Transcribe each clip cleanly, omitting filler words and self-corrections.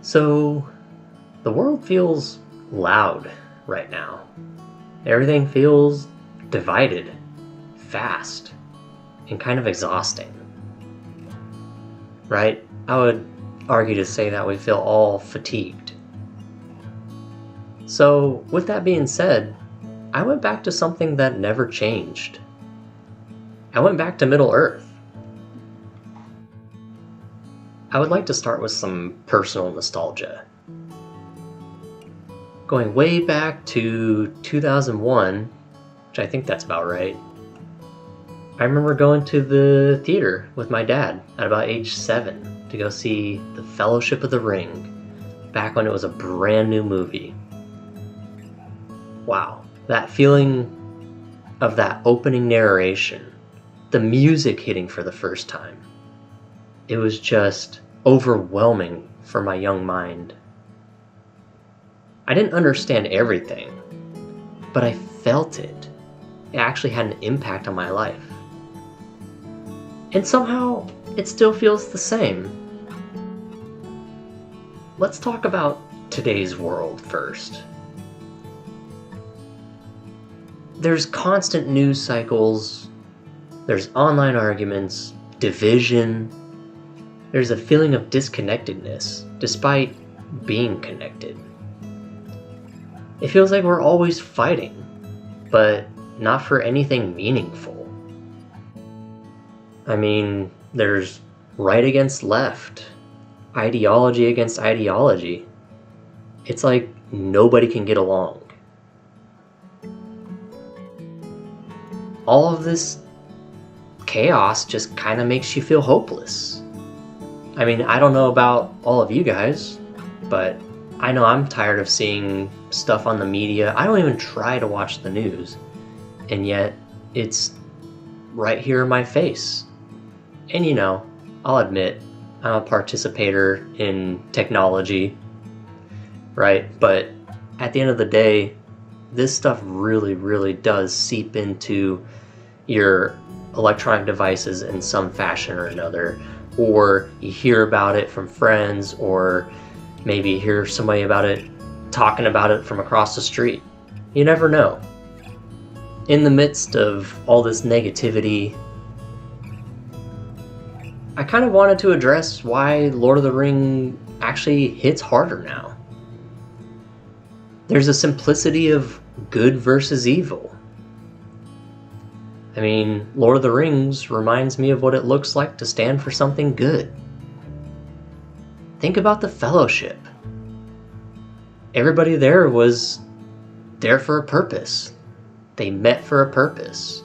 So, the world feels loud right now. Everything feels divided, fast, and kind of exhausting. Right? I would argue to say that we feel all fatigued. So, with that being said, I went back to something that never changed. I went back to Middle Earth. I would like to start with some personal nostalgia. Going way back to 2001, which I think that's about right, I remember going to the theater with my dad at about age 7 to go see The Fellowship of the Ring, back when it was a brand new movie. Wow, that feeling of that opening narration, the music hitting for the first time, it was just overwhelming for my young mind. I didn't understand everything, but I felt it. It actually had an impact on my life. And somehow, it still feels the same. Let's talk about today's world first. There's constant news cycles, there's online arguments, division. There's a feeling of disconnectedness, despite being connected. It feels like we're always fighting, but not for anything meaningful. I mean, there's right against left, ideology against ideology. It's like nobody can get along. All of this chaos just kind of makes you feel hopeless. I mean, I don't know about all of you guys, but I know I'm tired of seeing stuff on the media. I don't even try to watch the news, and yet it's right here in my face. And I'll admit, I'm a participator in technology, right? But at the end of the day, this stuff really does seep into your electronic devices in some fashion or another. Or you hear about it from friends, or maybe you hear somebody talking about it from across the street. You never know. In the midst of all this negativity, I kind of wanted to address why Lord of the Ring actually hits harder now. There's a simplicity of good versus evil. I mean, Lord of the Rings reminds me of what it looks like to stand for something good. Think about the Fellowship. Everybody there was there for a purpose. They met for a purpose.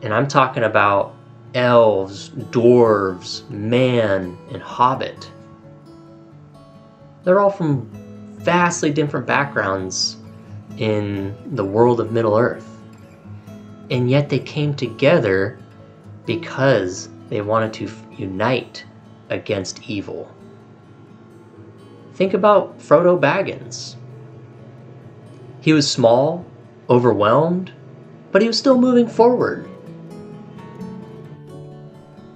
And I'm talking about elves, dwarves, man, and hobbit. They're all from vastly different backgrounds in the world of Middle Earth. And yet they came together because they wanted to unite against evil. Think about Frodo Baggins. He was small, overwhelmed, but he was still moving forward.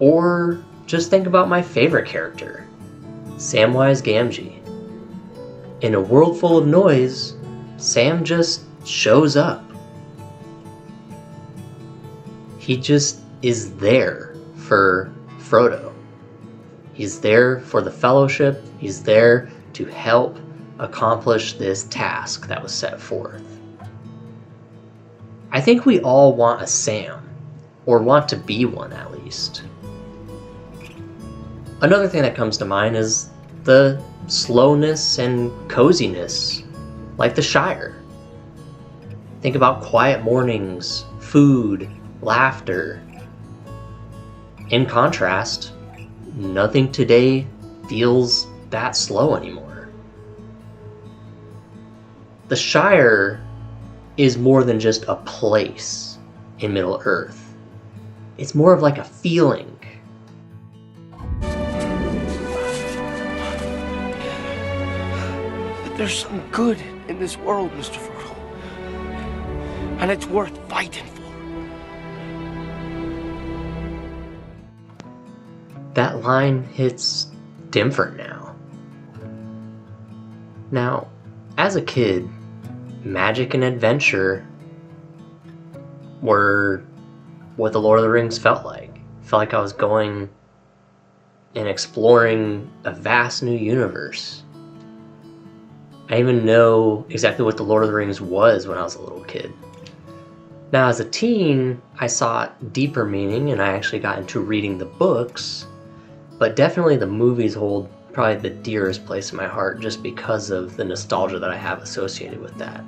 Or just think about my favorite character, Samwise Gamgee. In a world full of noise, Sam just shows up. He just is there for Frodo. He's there for the Fellowship. He's there to help accomplish this task that was set forth. I think we all want a Sam, or want to be one at least. Another thing that comes to mind is the slowness and coziness, like the Shire. Think about quiet mornings, food, laughter. In contrast, nothing today feels that slow anymore. The Shire is more than just a place in Middle Earth. It's more of like a feeling. There's some good in this world, Mr. Frodo. And it's worth fighting for. That line hits different now. Now, as a kid, magic and adventure were what the Lord of the Rings felt like. Felt like I was going and exploring a vast new universe. I didn't even know exactly what the Lord of the Rings was when I was a little kid. Now, as a teen, I sought deeper meaning and I actually got into reading the books, but definitely the movies hold probably the dearest place in my heart just because of the nostalgia that I have associated with that.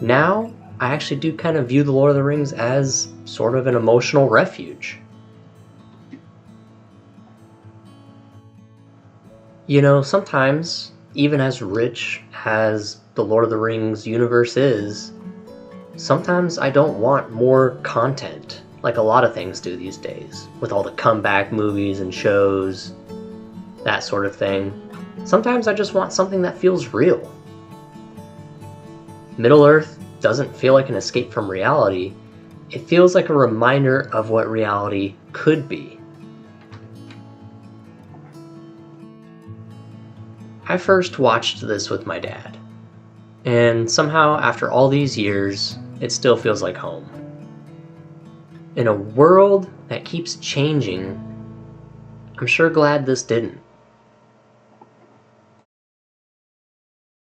Now, I actually do kind of view the Lord of the Rings as sort of an emotional refuge. You know, sometimes, even as rich as the Lord of the Rings universe is, sometimes I don't want more content, like a lot of things do these days, with all the comeback movies and shows, that sort of thing. Sometimes I just want something that feels real. Middle-earth doesn't feel like an escape from reality. It feels like a reminder of what reality could be. I first watched this with my dad, and somehow after all these years, it still feels like home. In a world that keeps changing, I'm sure glad this didn't.